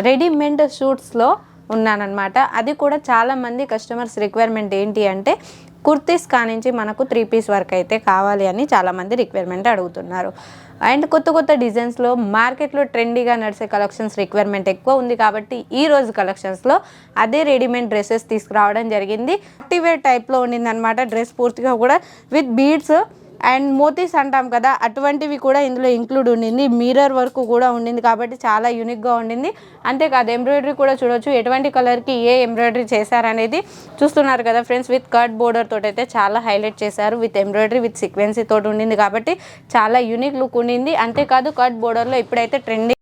Readymade షూట్స్లో ఉన్నానన్నమాట. అది కూడా చాలామంది కస్టమర్స్ రిక్వైర్మెంట్ ఏంటి అంటే కుర్తీస్ కానించి మనకు 3 పీస్ వర్క్ అయితే కావాలి అని చాలామంది రిక్వైర్మెంట్ అడుగుతున్నారు. అండ్ కొత్త కొత్త డిజైన్స్లో మార్కెట్లో ట్రెండీగా నడిచే కలెక్షన్స్ రిక్వైర్మెంట్ ఎక్కువ ఉంది కాబట్టి ఈరోజు కలెక్షన్స్లో అదే రెడీమేడ్ డ్రెస్సెస్ తీసుకురావడం జరిగింది. పార్టీ వేర్ టైప్లో ఉండిందనమాట. డ్రెస్ పూర్తిగా కూడా విత్ బీడ్స్ అండ్ మోతీస్ అంటాం కదా, అటువంటివి కూడా ఇందులో ఇంక్లూడ్ ఉండింది. మిర్రర్ వర్క్ కూడా ఉండింది కాబట్టి చాలా యూనిక్గా ఉండింది. అంతేకాదు ఎంబ్రాయిడరీ కూడా చూడొచ్చు, ఎటువంటి కలర్కి ఏ ఎంబ్రాయిడరీ చేశారనేది చూస్తున్నారు కదా ఫ్రెండ్స్. విత్ కట్ బోర్డర్ తోటి అయితే చాలా హైలైట్ చేశారు. విత్ ఎంబ్రాయిడరీ విత్ సీక్వెన్సీ తోటి ఉండింది కాబట్టి చాలా యూనిక్ లుక్ ఉండింది. అంతేకాదు కట్ బోర్డర్లో ఇప్పుడైతే ట్రెండింగ్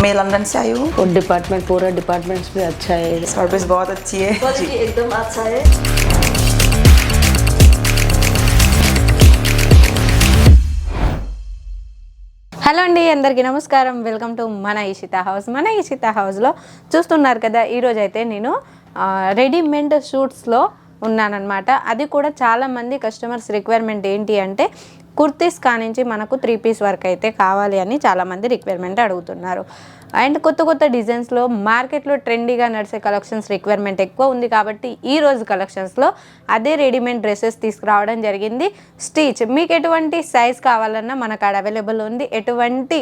मैं लंदन से आई हूँ और डिपार्टमेंट पूरा डिपार्टमेंट्स भी अच्छा है, सर्विस बहुत अच्छी है, क्वालिटी एकदम अच्छा है। హలో అండి, అందరికీ నమస్కారం. వెల్కమ్ టు మన ఇషితా హౌస్. మన ఇషితా హౌస్లో చూస్తున్నారు కదా, ఈరోజు అయితే నేను రెడీమేడ్ షూట్స్లో ఉన్నానన్నమాట. అది కూడా చాలామంది కస్టమర్స్ రిక్వైర్మెంట్ ఏంటి అంటే కుర్తీస్ కానించి మనకు 3 పీస్ వర్క్ అయితే కావాలి అని చాలామంది రిక్వైర్మెంట్ అడుగుతున్నారు. అండ్ కొత్త కొత్త డిజైన్స్లో మార్కెట్లో ట్రెండీగా నడిచే కలెక్షన్స్ రిక్వైర్మెంట్ ఎక్కువ ఉంది కాబట్టి ఈరోజు కలెక్షన్స్లో అదే రెడీమేడ్ డ్రెస్సెస్ తీసుకురావడం జరిగింది. స్టిచ్ మీకు ఎటువంటి సైజ్ కావాలన్నా మన కాడ అవైలబుల్ ఉంది. ఎటువంటి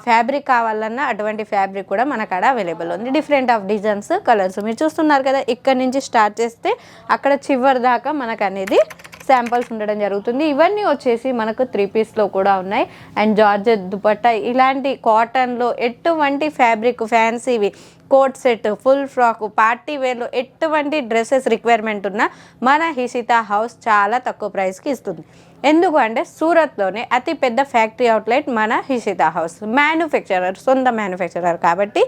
ఫ్యాబ్రిక్ కావాలన్నా అటువంటి ఫ్యాబ్రిక్ కూడా మన కాడ అవైలబుల్ ఉంది. డిఫరెంట్ ఆఫ్ డిజైన్స్, కలర్స్ మీరు చూస్తున్నారు కదా. ఇక్కడ నుంచి స్టార్ట్ చేస్తే అక్కడ చివరి దాకా మనకు అనేది శాంపిల్స్ ఉండడం జరుగుతుంది. ఇవన్నీ వచ్చేసి మనకు 3 పీస్లో కూడా ఉన్నాయి. అండ్ జార్జెట్ దుపట్టా, ఇలాంటి కాటన్లో ఎటువంటి ఫ్యాబ్రిక్, ఫ్యాన్సీవి, coat set, full frock, party వేర్లో ఎటువంటి డ్రెస్సెస్ రిక్వైర్మెంట్ ఉన్నా మన ఇషితా హౌస్ చాలా తక్కువ ప్రైస్కి ఇస్తుంది. ఎందుకు అంటే సూరత్లోనే అతి పెద్ద ఫ్యాక్టరీ అవుట్లెట్ మన ఇషితా హౌస్. మ్యానుఫ్యాక్చరర్, సొంత మ్యానుఫ్యాక్చరర్ కాబట్టి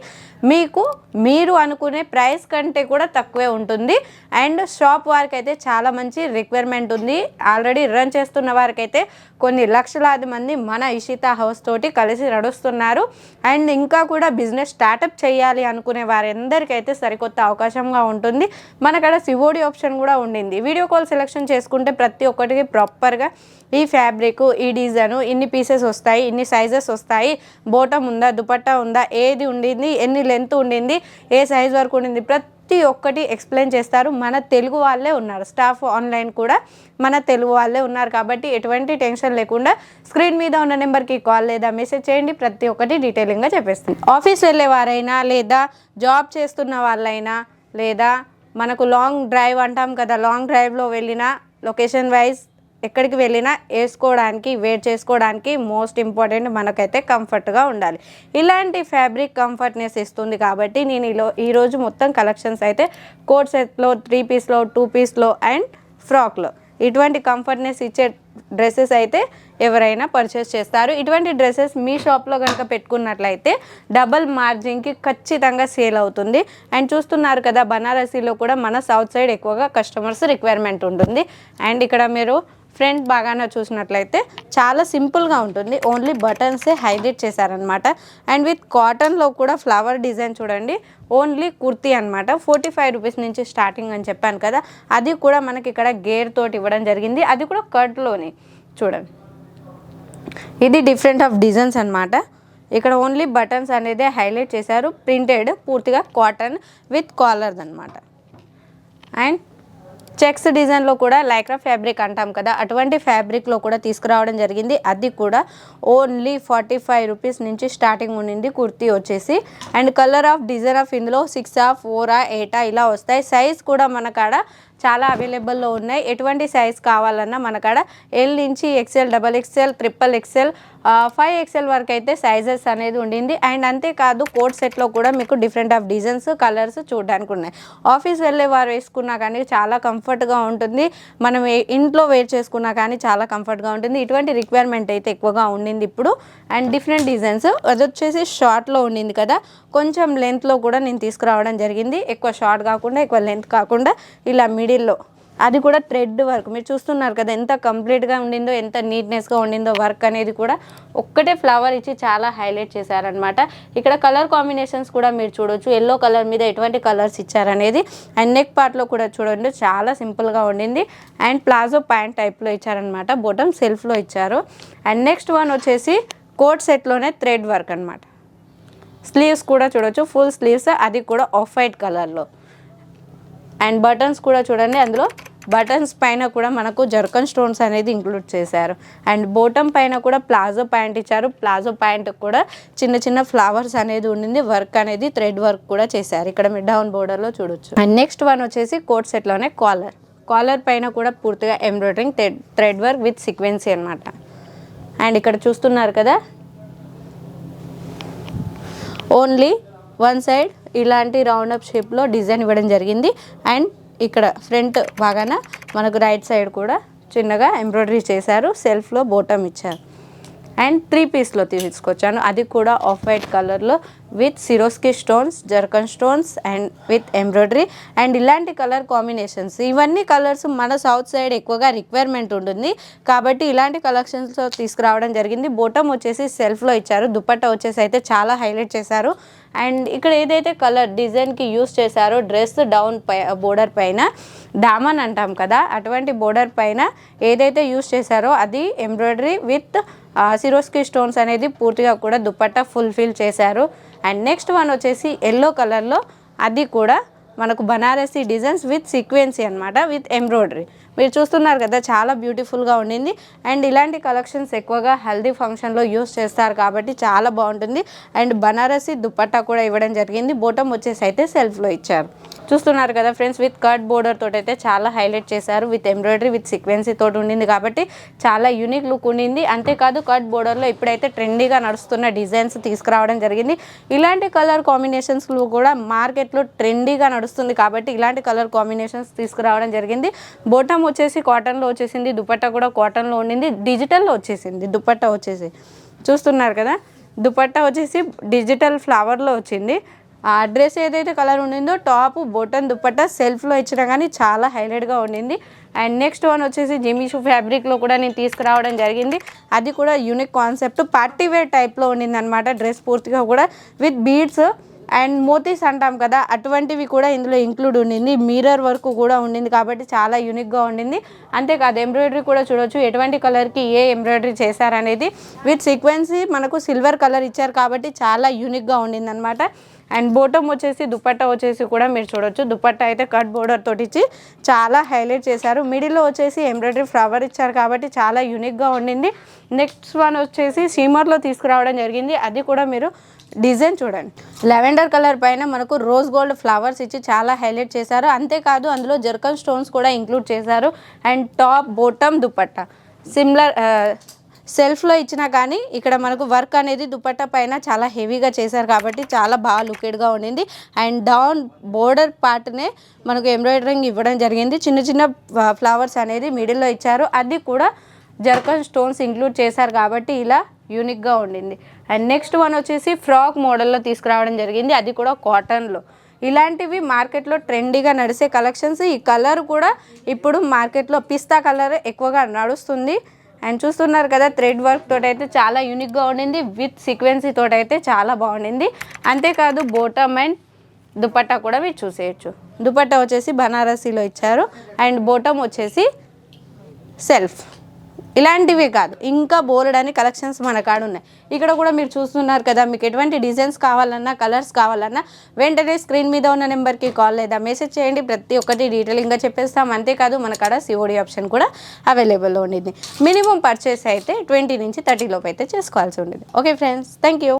మీకు మీరు అనుకునే ప్రైస్ కంటే కూడా తక్కువే ఉంటుంది. అండ్ షాప్ వారికి అయితే చాలా మంచి రిక్వైర్మెంట్ ఉంది. ఆల్రెడీ రన్ చేస్తున్న వారికి అయితే కొన్ని లక్షలాది మంది మన ఇషితా హౌస్ తోటి కలిసి నడుస్తున్నారు. అండ్ ఇంకా కూడా బిజినెస్ స్టార్టప్ చేయాలి అనుకునే వారందరికైతే సరికొత్త అవకాశంగా ఉంటుంది. మనకడ సివోడి ఆప్షన్ కూడా ఉండింది. వీడియో కాల్ సెలెక్షన్ చేసుకుంటే ప్రతి ఒక్కటికి ప్రాపర్గా ఈ ఫ్యాబ్రిక్, ఈ డిజైను, ఇన్ని పీసెస్ వస్తాయి, ఇన్ని సైజెస్ వస్తాయి, బోటమ్ ఉందా, దుపట్టా ఉందా, ఏది ఉండింది, ఎన్ని లెంత్ ఉండింది, ఏ సైజ్ వరకు ఉండింది, ప్రతి ఒక్కటి ఎక్స్ప్లెయిన్ చేస్తారు. మన తెలుగు వాళ్ళే ఉన్నారు. స్టాఫ్ ఆన్లైన్ కూడా మన తెలుగు వాళ్ళే ఉన్నారు కాబట్టి ఎటువంటి టెన్షన్ లేకుండా స్క్రీన్ మీద ఉన్న నెంబర్కి కాల్ లేదా మెసేజ్ చేయండి. ప్రతి ఒక్కటి డీటెయిలింగ్గా చెప్పేస్తుంది. ఆఫీస్ వెళ్ళే వారైనా లేదా జాబ్ చేస్తున్న వాళ్ళైనా లేదా మనకు లాంగ్ డ్రైవ్ అంటాం కదా, లాంగ్ డ్రైవ్లో వెళ్ళినా లొకేషన్ వైజ్ ఎక్కడికి వెళ్ళినా వేసుకోవడానికి, వేర్ చేసుకోవడానికి మోస్ట్ ఇంపార్టెంట్ మనకైతే కంఫర్ట్గా ఉండాలి. ఇలాంటి ఫ్యాబ్రిక్ కంఫర్ట్నెస్ ఇస్తుంది కాబట్టి నేను ఈరోజు మొత్తం కలెక్షన్స్ అయితే కోట్ సెట్లో, 3 పీస్లో, 2 పీస్లో అండ్ ఫ్రాక్లో ఇటువంటి కంఫర్ట్నెస్ ఇచ్చే డ్రెస్సెస్ అయితే ఎవరైనా పర్చేస్ చేస్తారు. ఇటువంటి డ్రెస్సెస్ మీ షాప్లో కనుక పెట్టుకున్నట్లయితే డబల్ మార్జిన్కి ఖచ్చితంగా సేల్ అవుతుంది. అండ్ చూస్తున్నారు కదా, బనారసీలో కూడా మన సౌత్ సైడ్ ఎక్కువగా కస్టమర్స్ రిక్వైర్మెంట్ ఉంటుంది. అండ్ ఇక్కడ మీరు ఫ్రంట్ బాగానే చూసినట్లయితే చాలా సింపుల్గా ఉంటుంది. ఓన్లీ బటన్సే హైలైట్ చేశారనమాట. అండ్ విత్ కాటన్లో కూడా ఫ్లవర్ డిజైన్ చూడండి. ఓన్లీ కుర్తీ అనమాట. 45 రూపీస్ నుంచి స్టార్టింగ్ అని చెప్పాను కదా, అది కూడా మనకి ఇక్కడ గేర్ తోటి ఇవ్వడం జరిగింది. అది కూడా కట్లోని చూడండి. ఇది డిఫరెంట్ ఆఫ్ డిజైన్స్ అనమాట. ఇక్కడ ఓన్లీ బటన్స్ అనేది హైలైట్ చేశారు. ప్రింటెడ్, పూర్తిగా కాటన్ విత్ కాలర్ అనమాట. అండ్ చెక్స్ డిజైన్లో కూడా లైక్రా ఫ్యాబ్రిక్ అంటాం కదా, అటువంటి ఫ్యాబ్రిక్లో కూడా తీసుకురావడం జరిగింది. అది కూడా ఓన్లీ 45 రూపీస్ నుంచి స్టార్టింగ్ ఉండింది కుర్తీ వచ్చేసి. And colour of design of ఇందులో 6, 4, 8 ఇలా వస్తాయి. సైజ్ కూడా మన కాడ చాలా అవైలబుల్లో ఉన్నాయి. ఎటువంటి సైజ్ కావాలన్నా మన కాడ ఎల్ నుంచి XL, XXL, XXL, 5XL వరకు అయితే సైజెస్ అనేది ఉండింది. అండ్ అంతేకాదు కోట్ సెట్లో కూడా మీకు డిఫరెంట్ ఆఫ్ డిజైన్స్, కలర్స్ చూడడానికి ఉన్నాయి. ఆఫీస్ వెళ్ళే వారు వేసుకున్నా కానీ చాలా కంఫర్ట్గా ఉంటుంది. మనం ఇంట్లో వేర్ చేసుకున్నా కానీ చాలా కంఫర్ట్గా ఉంటుంది. ఇటువంటి రిక్వైర్మెంట్ అయితే ఎక్కువగా ఉండింది ఇప్పుడు. అండ్ డిఫరెంట్ డిజైన్స్, అది వచ్చేసి షార్ట్లో ఉండింది కదా, కొంచెం లెంత్లో కూడా నేను తీసుకురావడం జరిగింది. ఎక్కువ షార్ట్ కాకుండా, ఎక్కువ లెంత్ కాకుండా ఇలా మిడిల్లో అది కూడా థ్రెడ్ వర్క్. మీరు చూస్తున్నారు కదా ఎంత కంప్లీట్గా ఉండిందో, ఎంత నీట్నెస్గా ఉండిందో. వర్క్ అనేది కూడా ఒక్కటే ఫ్లవర్ ఇచ్చి చాలా హైలైట్ చేశారనమాట. ఇక్కడ కలర్ కాంబినేషన్స్ కూడా మీరు చూడొచ్చు. ఎల్లో కలర్ మీద ఎటువంటి కలర్స్ ఇచ్చారనేది. అండ్ నెక్ పార్ట్లో కూడా చూడండి చాలా సింపుల్గా ఉండింది. అండ్ ప్లాజో ప్యాంట్ టైప్లో ఇచ్చారనమాట. బొటమ్ సెల్ఫ్లో ఇచ్చారు. అండ్ నెక్స్ట్ వన్ వచ్చేసి కోట్ సెట్లోనే థ్రెడ్ వర్క్ అనమాట. స్లీవ్స్ కూడా చూడొచ్చు, ఫుల్ స్లీవ్స్, అది కూడా ఆఫ్ వైట్ కలర్లో. అండ్ బటన్స్ కూడా చూడండి, అందులో బటన్స్ పైన కూడా మనకు జర్కన్ స్టోన్స్ అనేది ఇంక్లూడ్ చేశారు. అండ్ బోటమ్ పైన కూడా ప్లాజో ప్యాంట్ ఇచ్చారు. ప్లాజో ప్యాంట్ కూడా చిన్న చిన్న ఫ్లవర్స్ అనేది ఉండింది. వర్క్ అనేది థ్రెడ్ వర్క్ కూడా చేశారు. ఇక్కడ మీరు డౌన్ బోర్డర్లో చూడొచ్చు. అండ్ నెక్స్ట్ వన్ వచ్చేసి కోట్ సెట్లోనే కాలర్ పైన కూడా పూర్తిగా ఎంబ్రాయిడరింగ్ థ్రెడ్ వర్క్ విత్ సీక్వెన్సీ అనమాట. అండ్ ఇక్కడ చూస్తున్నారు కదా ఓన్లీ వన్ సైడ్ ఇలాంటి రౌండ్ అప్ షేప్లో డిజైన్ ఇవ్వడం జరిగింది. అండ్ ఇక్కడ ఫ్రంట్ బాగాన మనకు రైట్ సైడ్ కూడా చిన్నగా ఎంబ్రాయిడరీ చేశారు. సెల్ఫ్లో బోటమ్ ఇచ్చారు. అండ్ 3 పీస్లో తీసుకొచ్చాను, అది కూడా ఆఫ్ వైట్ కలర్లో with Swarovski stones, zircon stones and with embroidery. And ఇలాంటి కలర్ కాంబినేషన్స్, ఇవన్నీ కలర్స్ మన సౌత్ సైడ్ ఎక్కువగా రిక్వైర్మెంట్ ఉంటుంది కాబట్టి ఇలాంటి కలెక్షన్స్లో తీసుకురావడం జరిగింది. బోటమ్ వచ్చేసి సెల్ఫ్లో ఇచ్చారు. దుపట్టా వచ్చేసి అయితే చాలా హైలైట్ చేశారు. అండ్ ఇక్కడ ఏదైతే కలర్ డిజైన్కి యూస్ చేశారో డ్రెస్ డౌన్ బోర్డర్ పైన డామన్ అంటాం కదా, అటువంటి బోర్డర్ పైన ఏదైతే యూస్ చేశారో అది ఎంబ్రాయిడరీ విత్ సిరోస్కి స్టోన్స్ అనేది పూర్తిగా కూడా దుపట్టా ఫుల్ఫిల్ చేశారు. అండ్ నెక్స్ట్ వన్ వచ్చేసి ఎల్లో కలర్లో, అది కూడా మనకు బనారసీ డిజైన్స్ విత్ సీక్వెన్సీ అనమాట, విత్ ఎంబ్రాయిడరీ. మీరు చూస్తున్నారు కదా చాలా బ్యూటిఫుల్గా ఉండింది. అండ్ ఇలాంటి కలెక్షన్స్ ఎక్కువగా హల్దీ ఫంక్షన్లో యూస్ చేస్తారు కాబట్టి చాలా బాగుంటుంది. అండ్ బనారసీ దుపట్టా కూడా ఇవ్వడం జరిగింది. బోటమ్ వచ్చేసి అయితే సెల్ఫ్లో ఇచ్చారు. చూస్తున్నారు కదా ఫ్రెండ్స్, విత్ కట్ బోర్డర్ తోటి అయితే చాలా హైలైట్ చేశారు. విత్ ఎంబ్రాయిడరీ విత్ సీక్వెన్సీ తోటి ఉండింది కాబట్టి చాలా యూనిక్ లుక్ ఉండింది. అంతేకాదు కట్ బోర్డర్లో ఇప్పుడైతే ట్రెండీగా నడుస్తున్న డిజైన్స్ తీసుకురావడం జరిగింది. ఇలాంటి కలర్ కాంబినేషన్స్లో కూడా మార్కెట్లో ట్రెండీగా నడుస్తుంది కాబట్టి ఇలాంటి కలర్ కాంబినేషన్స్ తీసుకురావడం జరిగింది. బోటమ్ వచ్చేసి కాటన్లో వచ్చేసింది. దుపట్టా కూడా కాటన్లో ఉండింది. డిజిటల్లో వచ్చేసింది దుపట్టా వచ్చేసి. చూస్తున్నారు కదా, దుపట్టా వచ్చేసి డిజిటల్ ఫ్లవర్లో వచ్చింది. ఆ డ్రెస్ ఏదైతే కలర్ ఉండిందో టాప్ బొటన్ దుపట్టా సెల్ఫ్లో ఇచ్చినా కానీ చాలా హైలైట్గా ఉండింది. అండ్ నెక్స్ట్ వన్ వచ్చేసి జిమిషూ ఫ్యాబ్రిక్లో కూడా నేను తీసుకురావడం జరిగింది. అది కూడా యూనిక్ కాన్సెప్ట్, పార్టీ వేర్ టైప్లో ఉండింది అనమాట. డ్రెస్ పూర్తిగా కూడా విత్ బీడ్స్ అండ్ మోతీస్ అంటాం కదా, అటువంటివి కూడా ఇందులో ఇంక్లూడ్ ఉండింది. మిర్రర్ వర్క్ కూడా ఉండింది కాబట్టి చాలా యూనిక్గా ఉండింది. అంతేకాదు ఎంబ్రాయిడరీ కూడా చూడొచ్చు, ఎటువంటి కలర్కి ఏ ఎంబ్రాయిడరీ చేశారనేది. విత్ సీక్వెన్సీ మనకు సిల్వర్ కలర్ ఇచ్చారు కాబట్టి చాలా యూనిక్గా ఉండింది అనమాట. అండ్ బోటమ్ వచ్చేసి దుపట్టా వచ్చేసి కూడా మీరు చూడొచ్చు. దుపట్టా అయితే కట్ బోర్డర్ తోటి ఇచ్చి చాలా హైలైట్ చేశారు. మిడిల్లో వచ్చేసి ఎంబ్రాయిడరీ ఫ్లవర్ ఇచ్చారు కాబట్టి చాలా యూనిక్గా ఉండింది. నెక్స్ట్ వన్ వచ్చేసి షీమర్లో తీసుకురావడం జరిగింది. అది కూడా మీరు డిజైన్ చూడండి. లెవెండర్ కలర్ పైన మనకు రోజ్ గోల్డ్ ఫ్లవర్స్ ఇచ్చి చాలా హైలైట్ చేశారు. అంతేకాదు అందులో జర్కన్ స్టోన్స్ కూడా ఇంక్లూడ్ చేశారు. And top bottom dupatta similar సెల్ఫ్లో ఇచ్చినా కానీ ఇక్కడ మనకు వర్క్ అనేది దుపట్టా పైన చాలా హెవీగా చేశారు కాబట్టి చాలా బాగా లుకెడ్గా ఉండింది. అండ్ డౌన్ బోర్డర్ పార్ట్నే మనకు ఎంబ్రాయిడరింగ్ ఇవ్వడం జరిగింది. చిన్న చిన్న ఫ్లవర్స్ అనేది మిడిల్లో ఇచ్చారు. అది కూడా జర్కన్ స్టోన్స్ ఇంక్లూడ్ చేశారు కాబట్టి ఇలా యూనిక్గా ఉండింది. అండ్ నెక్స్ట్ వన్ వచ్చేసి ఫ్రాక్ మోడల్లో తీసుకురావడం జరిగింది. అది కూడా కాటన్లో. ఇలాంటివి మార్కెట్లో ట్రెండీగా నడిచే కలెక్షన్స్. ఈ కలర్ కూడా ఇప్పుడు మార్కెట్లో పిస్తా కలర్ ఎక్కువగా నడుస్తుంది. అండ్ చూస్తున్నారు కదా థ్రెడ్ వర్క్ తోటి అయితే చాలా యూనిక్గా ఉండింది. విత్ సీక్వెన్సీ తోటి అయితే చాలా బాగుండింది. అంతేకాదు బోటమ్ అండ్ దుపట్టా కూడా మీరు చూసేయచ్చు. దుపట్టా వచ్చేసి బనారసీలో ఇచ్చారు. అండ్ బోటమ్ వచ్చేసి సెల్ఫ్. ఇలాంటివే కాదు ఇంకా బోలెడని కలెక్షన్స్ మన కాడ ఉన్నాయి. ఇక్కడ కూడా మీరు చూస్తున్నారు కదా, మీకు ఎటువంటి డిజైన్స్ కావాలన్నా కలర్స్ కావాలన్నా వెంటనే స్క్రీన్ మీద ఉన్న నెంబర్కి కాల్ లేదా మెసేజ్ చేయండి. ప్రతి ఒక్కటి డీటెయిలింగ్గా చెప్పేస్తాం. అంతేకాదు మన కాడ సిఓడి ఆప్షన్ కూడా అవైలబుల్లో ఉండింది. మినిమం పర్చేస్ అయితే 20 నుంచి 30 లోపు అయితే చేసుకోవాల్సి ఉండేది. Okay friends, thank you.